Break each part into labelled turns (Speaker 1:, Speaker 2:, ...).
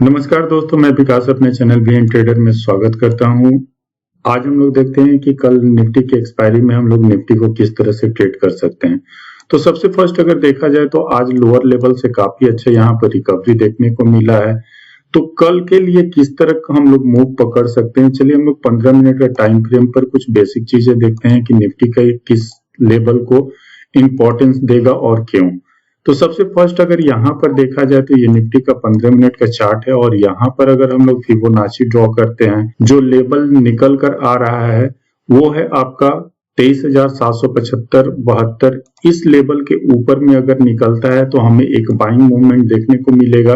Speaker 1: नमस्कार दोस्तों, मैं विकास अपने चैनल बीएन ट्रेडर में स्वागत करता हूं। आज हम लोग देखते हैं कि कल निफ्टी की एक्सपायरी में हम लोग निफ्टी को किस तरह से ट्रेड कर सकते हैं। तो सबसे फर्स्ट अगर देखा जाए तो आज लोअर लेवल से काफी अच्छा यहाँ पर रिकवरी देखने को मिला है। तो कल के लिए किस तरह का हम लोग मूव पकड़ सकते हैं, चलिए हम लोग 15 मिनट का टाइम फ्रेम पर कुछ बेसिक चीजें देखते हैं कि निफ्टी का किस लेवल को इंपॉर्टेंस देगा और क्यों। तो सबसे फर्स्ट अगर यहाँ पर देखा जाए तो ये निफ्टी का 15 मिनट का चार्ट है और यहाँ पर अगर हम लोग फिबोनाची ड्रॉ करते हैं, जो लेवल निकल कर आ रहा है वो है आपका 23,775-72। इस लेवल के ऊपर में अगर निकलता है तो हमें एक बाइंग मूवमेंट देखने को मिलेगा,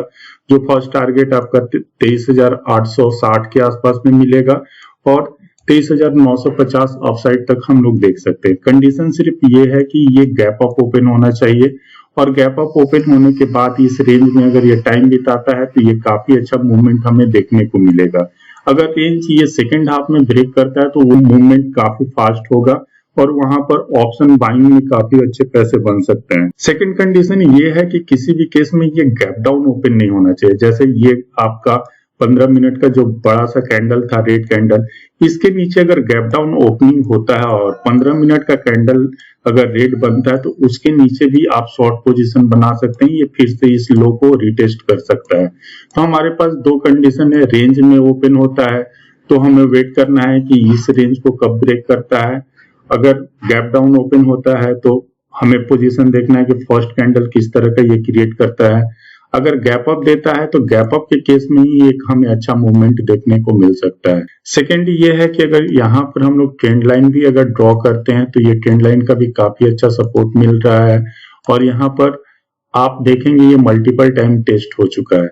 Speaker 1: जो फर्स्ट टारगेट आपका 23,860 के आसपास में मिलेगा और 23,950 अपसाइड तक हम लोग देख सकते हैं। कंडीशन सिर्फ ये है कि ये गैप अप ओपन होना चाहिए और गैप अप ओपन होने के बाद इस रेंज में अगर ये टाइम बिताता है तो ये काफी अच्छा मूवमेंट हमें देखने को मिलेगा। अगर रेंज ये सेकंड हाफ में ब्रेक करता है तो वो मूवमेंट काफी फास्ट होगा और वहां पर ऑप्शन बाइंग में काफी अच्छे पैसे बन सकते हैं। सेकंड कंडीशन ये है कि किसी भी केस में ये गैप डाउन ओपन नहीं होना चाहिए। जैसे ये आपका 15 मिनट का जो बड़ा सा कैंडल था, रेड कैंडल, इसके नीचे अगर गैप डाउन ओपनिंग होता है और 15 मिनट का कैंडल अगर रेड बनता है तो उसके नीचे भी आप शॉर्ट पोजीशन बना सकते हैं। ये फिर से इस लो को रिटेस्ट कर सकता है। तो हमारे पास दो कंडीशन है, रेंज में ओपन होता है तो हमें वेट करना है कि इस रेंज को कब ब्रेक करता है। अगर गैप डाउन ओपन होता है तो हमें पोजीशन देखना है कि फर्स्ट कैंडल किस तरह का ये क्रिएट करता है। अगर गैप अप देता है तो गैप अप के केस में ही एक हमें अच्छा मूवमेंट देखने को मिल सकता है। सेकेंड ये है कि अगर यहाँ पर हम लोग ट्रेंड लाइन भी अगर ड्रॉ करते हैं तो ये ट्रेंड लाइन का भी काफी अच्छा सपोर्ट मिल रहा है और यहाँ पर आप देखेंगे ये मल्टीपल टाइम टेस्ट हो चुका है।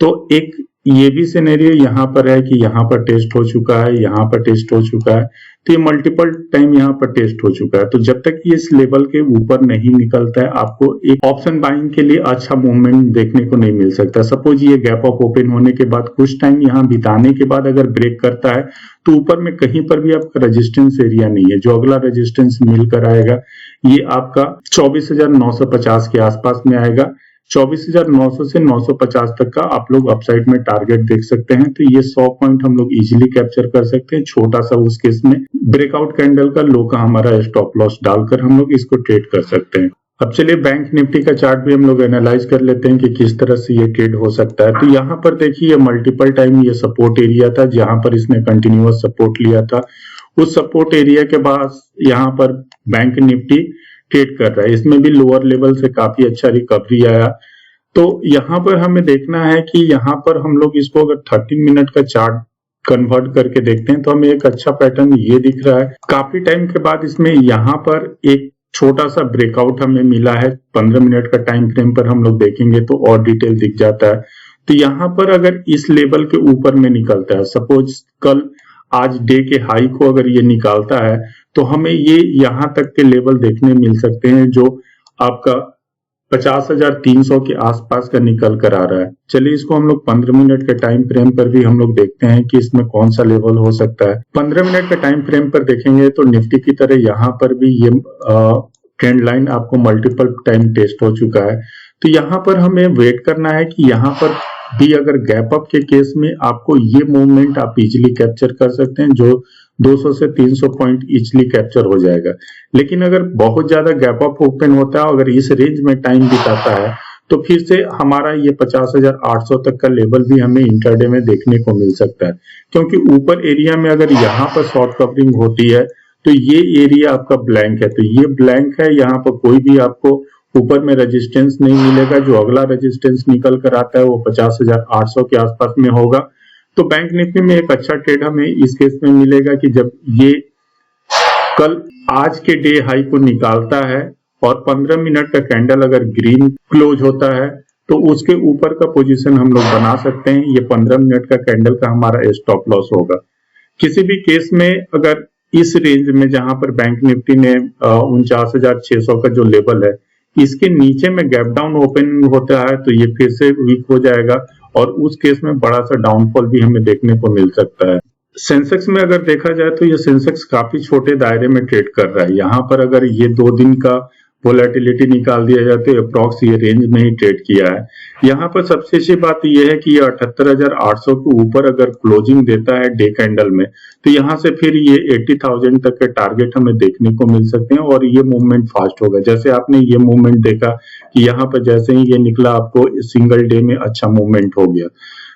Speaker 1: तो एक ये भी सिनेरियो यहाँ पर है कि यहाँ पर टेस्ट हो चुका है, यहाँ पर टेस्ट हो चुका है, तो ये मल्टीपल टाइम यहाँ पर टेस्ट हो चुका है। तो जब तक ये इस लेवल के ऊपर नहीं निकलता है आपको एक ऑप्शन बाइंग के लिए अच्छा मूवमेंट देखने को नहीं मिल सकता। सपोज ये गैप अप ओपन होने के बाद कुछ टाइम यहाँ बिताने के बाद अगर ब्रेक करता है तो ऊपर में कहीं पर भी आपका रेजिस्टेंस एरिया नहीं है। जो अगला रेजिस्टेंस मिलकर आएगा ये आपका 24,950 के आसपास में आएगा। 24,900 से 950 तक का आप लोग अपसाइड में टारगेट देख सकते हैं। तो ये 100 पॉइंट हम लोग इजीली कैप्चर कर सकते हैं। छोटा सा उस केस में ब्रेकआउट कैंडल का लो का हमारा स्टॉप लॉस डालकर हम लोग इसको ट्रेड कर सकते हैं। अब चलिए बैंक निफ्टी का चार्ट भी हम लोग एनालाइज कर लेते हैं कि किस तरह से ये ट्रेड हो सकता है। तो यहाँ पर देखिए मल्टीपल टाइम ये सपोर्ट एरिया था जहां पर इसने कंटिन्यूअस सपोर्ट लिया था। उस सपोर्ट एरिया के बाद यहाँ पर बैंक निफ्टी ट्रेड कर रहा है। इसमें भी लोअर लेवल से काफी अच्छा रिकवरी आया। तो यहाँ पर हमें देखना है कि यहाँ पर हम लोग इसको अगर 13 मिनट का चार्ट कन्वर्ट करके देखते हैं तो हमें एक अच्छा पैटर्न ये दिख रहा है। काफी टाइम के बाद इसमें यहाँ पर एक छोटा सा ब्रेकआउट हमें मिला है। 15 मिनट का टाइम फ्रेम पर हम लोग देखेंगे तो और डिटेल दिख जाता है। तो यहाँ पर अगर इस लेवल के ऊपर में निकलता है, सपोज कल आज डे के हाई को अगर ये निकालता है तो हमें ये यहाँ तक के लेवल देखने मिल सकते हैं जो आपका 50,300 के आसपास का निकल कर आ रहा है। चलिए इसको हम लोग 15 मिनट के टाइम फ्रेम पर भी हम लोग देखते हैं कि इसमें कौन सा लेवल हो सकता है। 15 मिनट के टाइम फ्रेम पर देखेंगे तो निफ्टी की तरह यहाँ पर भी ये ट्रेंड लाइन आपको मल्टीपल टाइम टेस्ट हो चुका है। तो यहाँ पर हमें वेट करना है कि यहाँ पर भी अगर गैप अप के केस में आपको ये मूवमेंट आप इजिली कैप्चर कर सकते हैं, जो 200 से 300 पॉइंट इजिली कैप्चर हो जाएगा। लेकिन अगर बहुत ज्यादा गैप अप ओपन होता है, अगर इस रेंज में टाइम बिताता है तो फिर से हमारा ये 50,800 तक का लेवल भी हमें इंटरडे में देखने को मिल सकता है। क्योंकि ऊपर एरिया में अगर यहाँ पर शॉर्ट कवरिंग होती है तो ये एरिया आपका ब्लैंक है। तो ये ब्लैंक है, यहाँ पर कोई भी आपको ऊपर में रेजिस्टेंस नहीं मिलेगा। जो अगला रेजिस्टेंस निकल कर आता है वो 50,800 के आसपास में होगा। तो बैंक निफ्टी में एक अच्छा ट्रेड हमें इस केस में मिलेगा कि जब ये कल आज के डे हाई को निकालता है और 15 मिनट का कैंडल अगर ग्रीन क्लोज होता है तो उसके ऊपर का पोजीशन हम लोग बना सकते हैं। ये 15 मिनट का कैंडल का हमारा स्टॉप लॉस होगा। किसी भी केस में अगर इस रेंज में जहां पर बैंक निफ्टी ने 49,600 का जो लेवल है इसके नीचे में गैप डाउन ओपन होता है तो ये फिर से वीक हो जाएगा और उस केस में बड़ा सा डाउनफॉल भी हमें देखने को मिल सकता है। सेंसेक्स में अगर देखा जाए तो ये सेंसेक्स काफी छोटे दायरे में ट्रेड कर रहा है। यहाँ पर अगर ये 2 दिन का वोलेटिलिटी निकाल दिया जाए तो अप्रॉक्स ये रेंज में ही ट्रेड किया है। यहाँ पर सबसे अच्छी बात यह है कि ये 78,800 के ऊपर अगर क्लोजिंग देता है डे कैंडल में, तो यहाँ से फिर ये 80,000 तक के टारगेट हमें देखने को मिल सकते हैं और ये मूवमेंट फास्ट होगा। जैसे आपने ये मूवमेंट देखा कि यहाँ पर जैसे ही ये निकला आपको सिंगल डे में अच्छा मूवमेंट हो गया।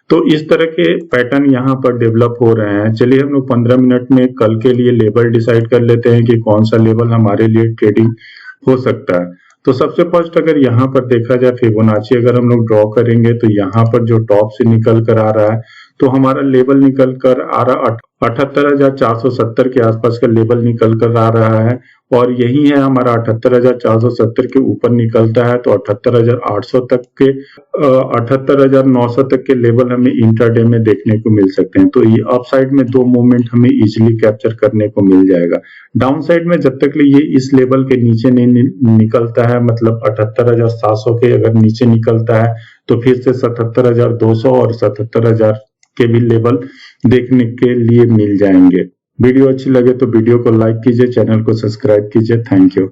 Speaker 1: तो इस तरह के पैटर्न यहाँ पर डेवलप हो रहे हैं। चलिए हम लोग 15 मिनट में कल के लिए लेवल डिसाइड कर लेते हैं कि कौन सा लेवल हमारे लिए ट्रेडिंग हो सकता है। तो सबसे फर्स्ट अगर यहाँ पर देखा जाए फिबोनाची अगर हम लोग ड्रॉ करेंगे तो यहाँ पर जो टॉप से निकल कर आ रहा है तो हमारा लेवल निकल कर आ रहा 78,470 के आसपास का लेवल निकल कर आ रहा है और यही है हमारा 78,470 के ऊपर निकलता है तो 78,800 तक के 78,900 तक के लेवल हमें इंट्राडे में देखने को मिल सकते हैं। तो ये अप साइड में दो मूवमेंट हमें इजीली कैप्चर करने को मिल जाएगा। डाउन साइड में जब तक ये इस लेवल के नीचे नहीं निकलता है, मतलब 78,700 के अगर नीचे निकलता है तो फिर से 77,200 और 77,000 के भी लेवल देखने के लिए मिल जाएंगे। वीडियो अच्छी लगे तो वीडियो को लाइक कीजिए, चैनल को सब्सक्राइब कीजिए। Thank you.